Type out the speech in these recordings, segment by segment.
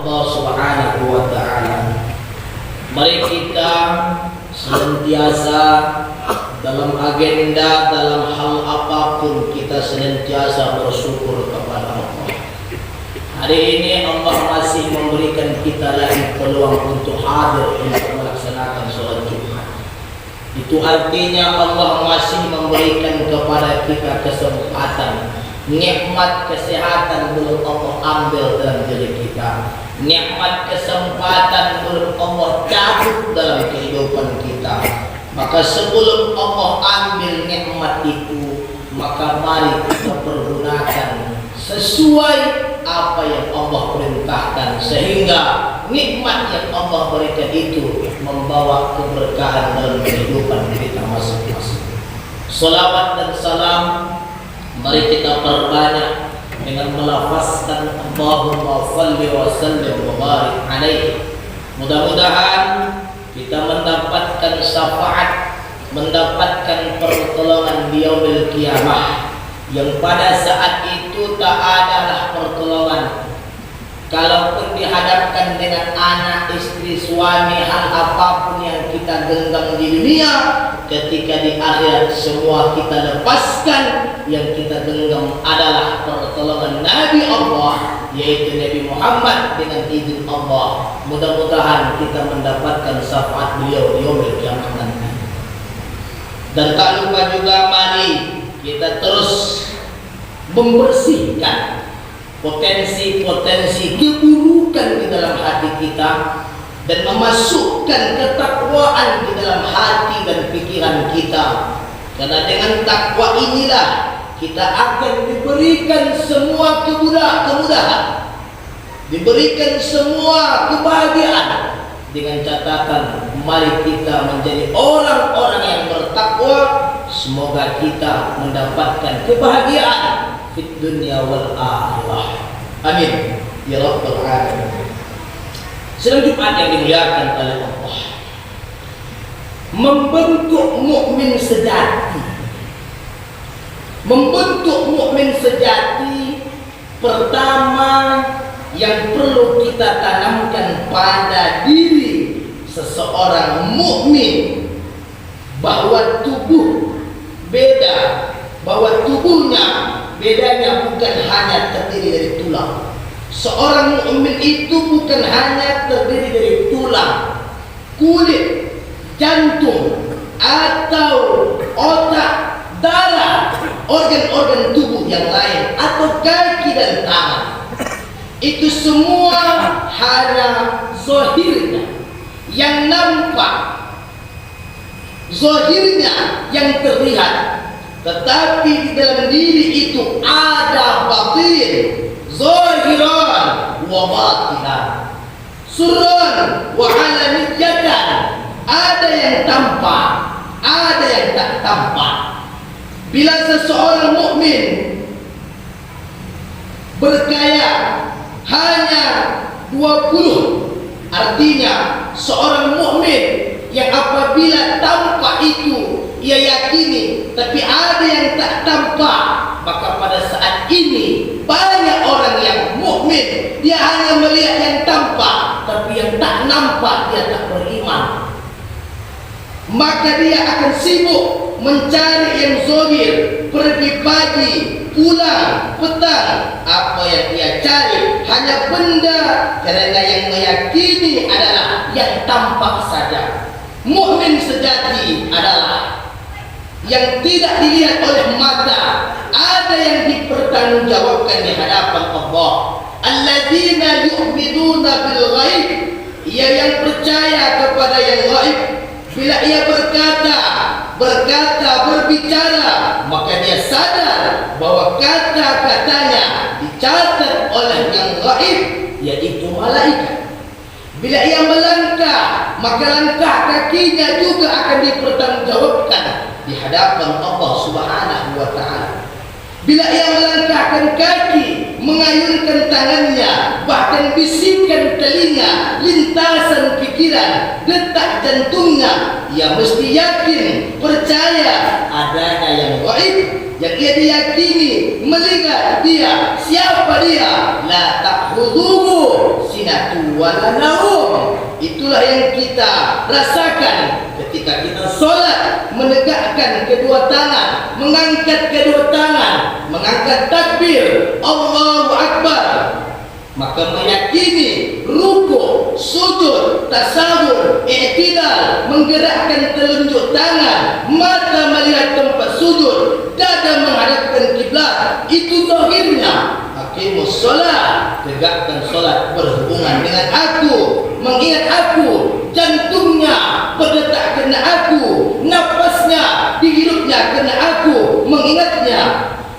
Allah Subhanahu wa ta'ala. Mari kita senantiasa dalam agenda, dalam hal apapun kita senantiasa bersyukur kepada Allah. Hari ini Allah masih memberikan kita lagi peluang untuk hadir untuk melaksanakan sholat Jumat. Itu artinya Allah masih memberikan kepada kita kesempatan. Nikmat kesehatan belum Allah ambil dalam diri kita. Nikmat kesempatan belum Allah cabut dalam kehidupan kita. Maka sebelum Allah ambil nikmat itu, maka mari kita pergunakan sesuai apa yang Allah perintahkan, sehingga nikmat yang Allah berikan itu membawa keberkahan dalam kehidupan kita masing-masing. Salawat dan salam mari kita perbanyak dengan melafazkan Allahumma salli wa sallim wa barik alaihi. Mudah-mudahan kita mendapatkan syafaat, mendapatkan pertolongan di yaumil qiyamah, yang pada saat itu tak adalah pertolongan. Kalaupun dihadapkan dengan anak, istri, suami, hal apapun yang kita genggam di dunia, ketika di akhirat semua kita lepaskan. Yang kita genggam adalah pertolongan Nabi Allah, yaitu Nabi Muhammad dengan izin Allah. Mudah-mudahan kita mendapatkan syafaat beliau di yaumil qiyamah nanti. Dan tak lupa juga mari kita terus membersihkan potensi-potensi keburukan di dalam hati kita dan memasukkan ketakwaan di dalam hati dan pikiran kita. Karena dengan takwa inilah kita akan diberikan semua kemudahan, diberikan semua kebahagiaan. Dengan catatan, mari kita menjadi orang-orang yang bertakwa. Semoga kita mendapatkan kebahagiaan di dunia wal akhirah. Amin ya rabbal alamin. Sidang Jumat yang dimuliakan oleh Allah, membentuk mukmin sejati. Membentuk mukmin sejati, pertama yang perlu kita tanamkan pada diri seseorang mukmin, bahwa tubuh beda, bahwa tubuhnya bedanya bukan hanya terdiri dari tulang. Seorang mukmin itu bukan hanya terdiri dari tulang, kulit, jantung, atau otak, darah, organ-organ tubuh yang lain, atau kaki dan tangan. Itu semua hanya zahirnya yang nampak, zahirnya yang terlihat. Tetapi di dalam diri itu ada batin, zahiran wa batinan, surran wa alaniyatan. Ada yang tampak, ada yang tak tampak. Bila seseorang mukmin berkaya hanya 20, artinya seorang mukmin yang apabila tampak itu ia yakini, tapi ada yang tak tampak, maka pada saat ini banyak orang yang mukmin dia hanya melihat yang tampak, tapi yang tak nampak dia tak beriman. Maka dia akan sibuk mencari yang zahir, pergi pagi, pulang petang. Apa yang dia cari hanya benda, karena yang meyakini adalah yang tampak saja. Mukmin sejati adalah yang tidak dilihat oleh mata, ada yang dipertanggungjawabkan di hadapan Allah. Alladzina yu'minuna bil ghaib, ia yang percaya kepada yang gaib. Bila ia berkata, berbicara, maka dia sadar bahwa kata-katanya dicatat oleh yang gaib, yaitu malaikat. Bila ia melangkah, maka langkah kakinya juga akan dipertanggungjawabkan di hadapan Allah Subhanahu wa ta'ala. Bila ia melangkahkan kaki, mengayunkan tangannya, bahkan bisikan telinga, lintasan pikiran, detak jantungnya, ia mesti yakin, percaya adanya yang gaib, yang ia diyakini melihat dia, siapa dia? La ta'khudhuhu sinatu wala naum. Itulah yang kita rasakan ketika kita solat, menegakkan kedua tangan, mengangkat kedua tangan, mengangkat takbir, Allahu Akbar, maka meyakini ruku, sujud, tasawuf, i'tidal, menggerakkan telunjuk tangan, mata melihat tempat sujud, dada menghadapkan kiblat, itu zahirnya. Aqimus solat, tegakkan solat berhubungan dengan aku, mengingat aku, jantungnya berdetak kena aku, nafasnya dihidupnya kena aku, mengingatnya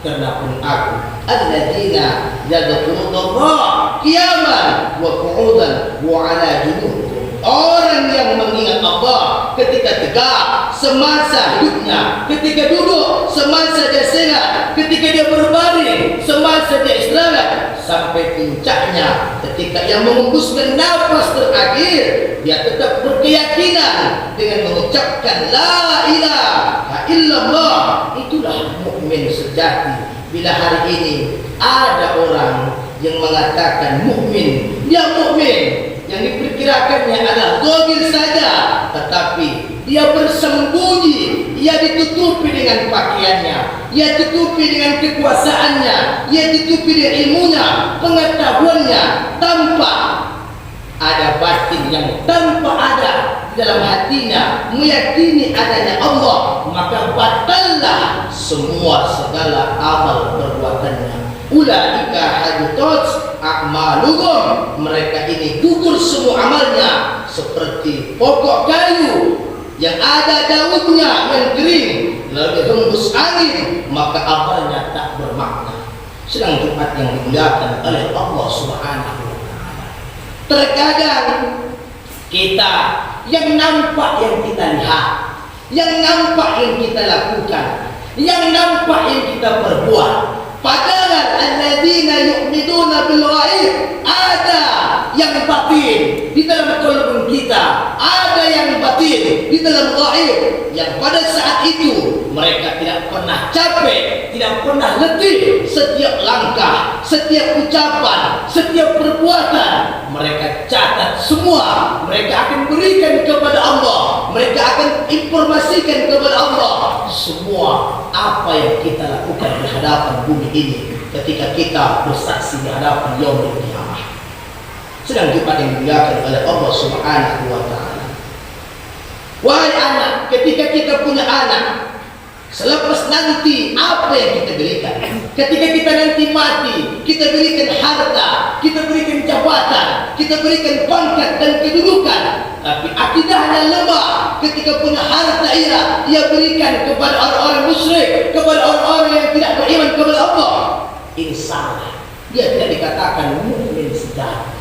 karena pun aku. Alladzina yadhkurullah qiyaman wa qu'udan wa 'ala junubihim. Orang yang mengingat Allah ketika tegak semasa hidupnya, ketika duduk semasa dia sehat, ketika dia berbaring semasa dia istirahat, sampai puncaknya ketika ia mengembuskan nafas terakhir, dia tetap berkeyakinan dengan mengucapkan la ilaha illallah. Itulah mukmin sejati. Bila hari ini ada orang yang mengatakan mukmin, dia mukmin, yang diperkirakannya adalah zahir saja, tetapi dia bersembunyi, ia ditutupi dengan pakaiannya, ia ditutupi dengan kekuasaannya, ia ditutupi dengan ilmunya, pengetahuannya, tanpa ada batin yang tanpa ada dalam hatinya meyakini adanya Allah, maka batallah semua segala amal perbuatannya. Ulaika habitat a'maluhum. Mereka ini gugur semua amalnya seperti pokok kayu yang ada daunnya yang kering lalu dihembus angin, maka amalnya tak bermakna. Sedang Jumat yang dimuliakan oleh Allah Subhanahu wa taala. Terkadang kita yang nampak yang kita lihat, yang nampak yang kita lakukan, yang nampak yang kita perbuat, padahal alladzina yu'minuna bil ghaib, ada yang batin di dalam qalbi kita, ada yang batin di dalam ghaib, yang pada saat itu mereka tidak pernah capek, tidak pernah letih. Setiap langkah, setiap ucapan, setiap perbuatan mereka catat semua. Mereka akan berikan kepada Allah, mereka akan informasikan kepada Allah semua apa yang kita lakukan di hadapan bumi ini ketika kita bersaksi di hadapan yaumul qiyamah. Sedang Jumat yang dimuliakan oleh Allah Subhanahu wa taala. Wahai anak, ketika kita punya anak, selepas nanti apa yang kita berikan? Ketika kita nanti mati, kita berikan harta, kita berikan jabatan, kita berikan pangkat dan kedudukan. Tapi akidahnya lemah. Ketika punya harta ia berikan kepada orang-orang musyrik, kepada orang-orang yang tidak beriman kepada Allah. Insya Allah dia tidak dikatakan mukmin sejati.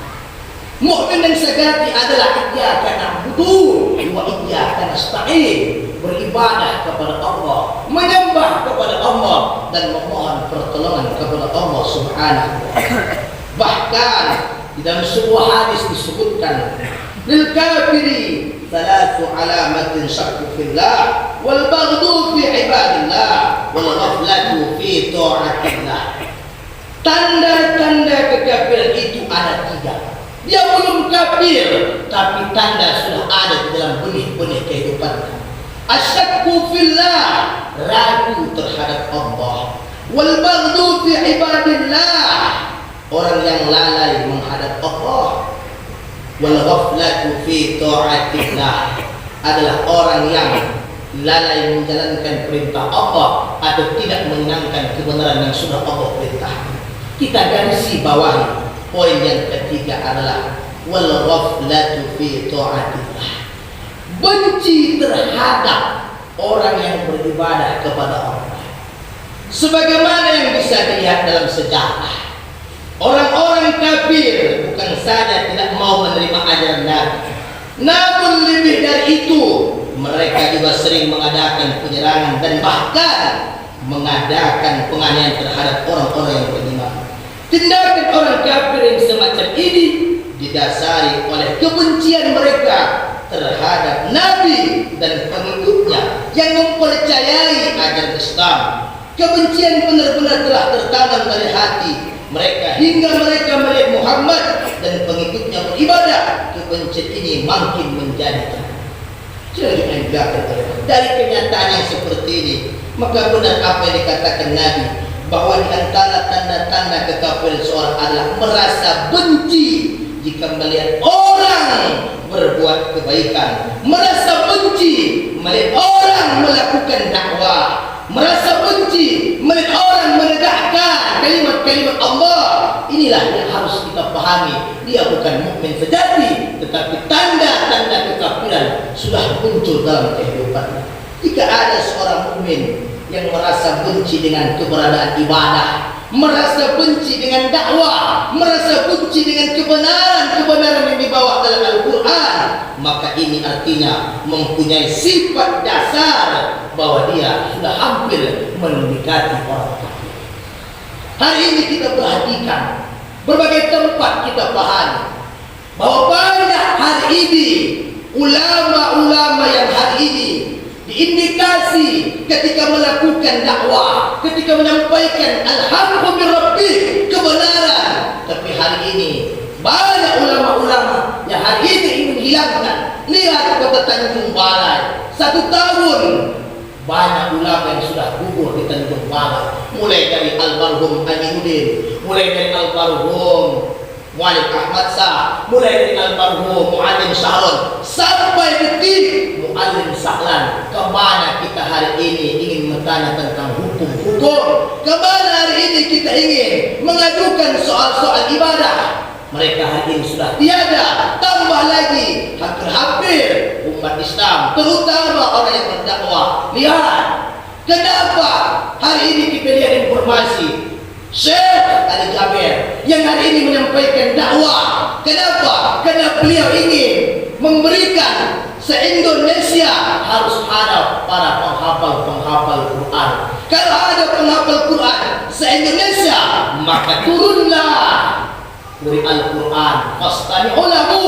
Mukmin yang sejati adalah iyyaka na'budu wa iyyaka nasta'in, beribadah kepada Allah, menyembah kepada Allah dan memohon pertolongan kepada Allah Subhanahu wa taala. Bahkan di dalam sebuah hadis disebutkan, lil kafiri thalathu alamatin syakku fillah wal baghdhu fi ibadillah wal ghaflatu fi ta'atillah. Tanda-tanda kekafiran itu ada 3. Dia belum kafir, tapi tanda sudah ada di dalam benih-benih kehidupannya. Asyakku fillah, ragu terhadap Allah. Wal baghdhu fi ibadillah, orang yang lalai menghadap Allah. Wal ghaflatu fi ta'atillah, adalah orang yang lalai menjalankan perintah Allah atau tidak menyenangkan kebenaran yang sudah Allah perintahkan. Kita garisi bawahi. Poin yang ketiga adalah wal ghaflatu fi ta'atillah, benci terhadap orang yang beribadah kepada Allah. Sebagaimana yang bisa dilihat dalam sejarah, orang-orang kafir bukan saja tidak mau menerima ajaran Nabi, namun lebih dari itu mereka juga sering mengadakan penyerangan dan bahkan mengadakan penganiayaan terhadap orang-orang yang beriman. Tindakan orang kafir yang semacam ini didasari oleh kebencian mereka terhadap Nabi dan pengikutnya yang mempercayai ajaran Islam. Kebencian benar-benar telah tertanam dari hati mereka hingga mereka melihat Muhammad dan pengikutnya beribadah. Kebencian ini makin menjadi dari kenyataan yang seperti ini. Maka benar apa yang dikatakan Nabi, bahwa di antara tanda-tanda kekafiran seorang adalah merasa benci jika melihat orang berbuat kebaikan, merasa benci melihat orang melakukan dakwah, merasa benci melihat orang menegakkan kalimat-kalimat Allah. Inilah yang harus kita pahami. Dia bukan mukmin sejati, tetapi tanda-tanda kekafiran sudah muncul dalam kehidupannya. Jika ada seorang mukmin yang merasa benci dengan keberadaan ibadah, merasa benci dengan dakwah, merasa benci dengan kebenaran-kebenaran yang dibawa dalam Al-Quran, maka ini artinya mempunyai sifat dasar bahwa dia sudah hampir mendekati orang kafir. Hari ini kita perhatikan berbagai tempat, kita pahami bahwa banyak hari ini ulama-ulama yang hari ini diindikasi ketika melakukan dakwah, ketika menyampaikan al-haqqu min rabbih, kebenaran. Tapi hari ini banyak ulama-ulama yang hari ini ingin hilangkan. Lihat kota Tanjung Balai, 1 tahun banyak ulama yang sudah gugur di Tanjung Balai, mulai dari almarhum Aminuddin, mulai dari almarhum Walid Ahmad Shah, mulai dari almarhum Mu'alim Syahrul, sampai detik Mu'alim Sahlan. Kemana kita hari ini ingin bertanya tentang hukum-hukum? Kemana hari ini kita ingin mengajukan soal-soal ibadah? Mereka hari ini sudah tiada. Tambah lagi hampir-hampir umat Islam, terutama orang yang berdakwah. Lihat, kenapa hari ini kita lihat informasi Syekh Ali Jabir yang hari ini menyampaikan dakwah. Kenapa? Karena beliau ingin memberikan se-Indonesia harus ada para penghafal Quran. Kalau ada penghafal Quran se-Indonesia, maka turunlah Al-Quran, fastami'u lahu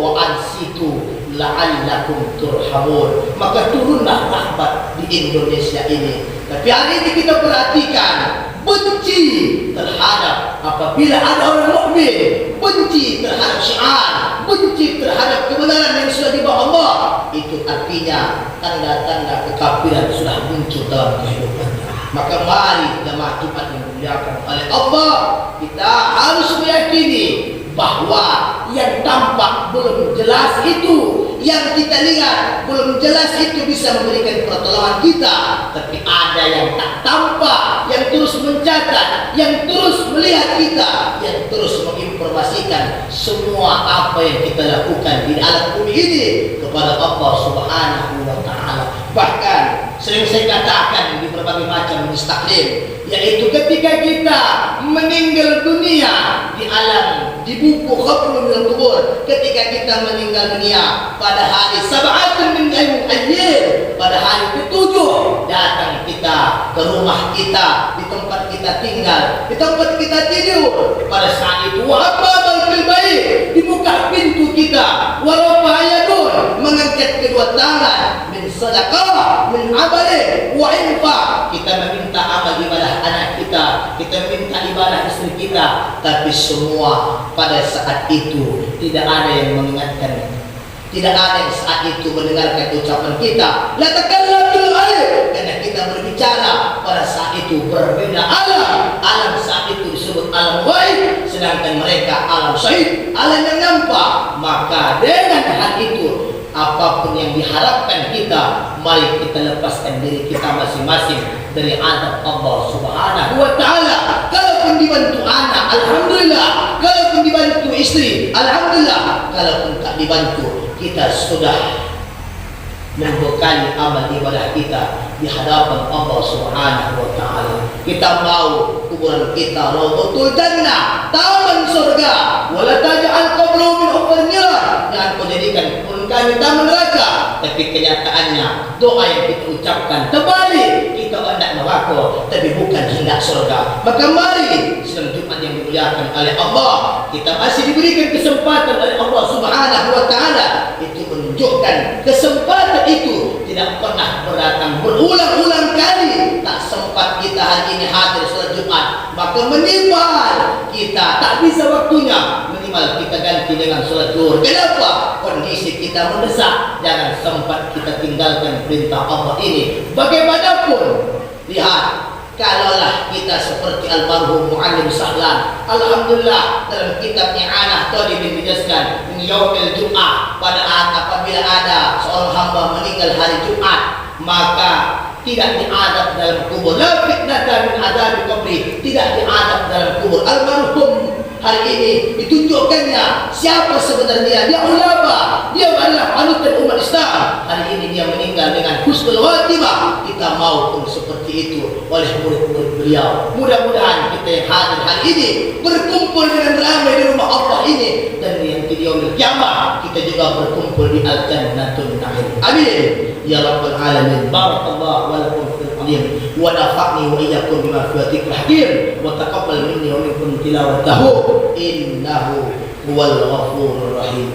wa ansitu la'allakum turhamun. Maka turunlah rahmat di Indonesia ini. Tapi hari ini kita perhatikan benci terhadap apabila ada orang mukmin, benci terhadap syiar, benci terhadap kebenaran yang sudah dibawa Allah. Itu artinya tanda-tanda kekafiran sudah muncul dalam kehidupannya. Maka mari jemaah Jumat yang dimuliakan oleh Allah, kita harus meyakini bahwa yang tampak belum jelas itu, yang kita lihat belum jelas itu bisa memberikan pertolongan kita. Tapi ada yang tak tampak, yang terus mencatat, yang terus melihat kita, yang terus menginformasikan semua apa yang kita lakukan di alam bumi ini kepada Allah Subhanahu wa Ta'ala. Bahkan sering saya katakan di berbagai macam taklim, yaitu ketika kita meninggal dunia di alam, di buku Khabrul minal Qubur, ketika kita meninggal dunia pada hari Sab'atun min Ayyir, pada hari ke-7, datang kita ke rumah kita, di tempat kita tinggal, di tempat kita tidur. Pada saat itu wa'ababal fil bait, dibuka pintu kita, warafa'ayadun, mengangkat kedua tangan, min sedekah, min amali wa infaq. Kita meminta amal ibadah anak kita, kita minta ibadah istri kita, tapi semua pada saat itu tidak ada yang mengingatkan, tidak ada yang saat itu mendengarkan ucapan kita. La takallam bil ghaib, karena kita berbicara pada saat itu berbeda alam. Alam saat itu disebut alam ghaib, sedangkan mereka alam syahid, alam yang nampak. Maka dengan hal itu, apapun yang diharapkan kita, mari kita lepaskan diri kita masing-masing dari azab Allah Subhanahu wa Ta'ala. Kalaupun dibantu anak, alhamdulillah. Kalaupun dibantu istri, alhamdulillah. Kalaupun tak dibantu, kita sudah membekali amal ibadah kita di hadapan Allah Subhanahu wa Ta'ala. Kita mau kuburan kita rawdatul jannah, taman surga. Wala taj'al qabru min uqrnira, jangan kau jadikan kuburan kami taman neraka. Tapi kenyataannya doa yang kita ucapkan terbalik, kita hendak neraka tapi bukan hendak surga. Maka mari sedang Jumat yang dimuliakan oleh Allah, kita masih diberikan kesempatan oleh Allah Subhanahu wa Ta'ala. Itu menunjukkan kesempatan itu tidak pernah berdatang berulang-ulang kali. Tak sempat kita kita hari ini hadir sholat Jumat, maka minimal kita tak bisa waktunya, minimal kita ganti dengan sholat zuhur. Kenapa? Kondisi kita mendesak. Jangan sempat kita tinggalkan perintah Allah ini. Bagaimanapun, lihat, kalaulah kita seperti almarhum Muallim Sahlan, alhamdulillah dalam kitab I'anah Talibin menjelaskan yaumil Jum'ah, apabila ada seorang hamba meninggal hari Jumat, maka tidak diadab dalam kubur. La fitnata min adzab qabri, tidak diadab dalam kubur. Almarhum hari ini ditunjukkannya siapa sebenarnya. Dia ulama, dia adalah panutan umat Islam. Hari ini dia meninggal dengan husnul khatimah. Kita mau pun seperti itu oleh murid-murid beliau. Mudah-mudahan kita yang hadir hari ini berkumpul dengan ramai di rumah Allah ini, dan yang di yaumil kiamah kita juga berkumpul di al-jannatul na'im. Amin ya rabbal alamin. Barakallahu wa lakum fil alim wa nafa'ni wa iyyakum bima fi dzikril hakim wa taqabbal minni wa minkum tilawatahu innahu huwal ghafurur rahim.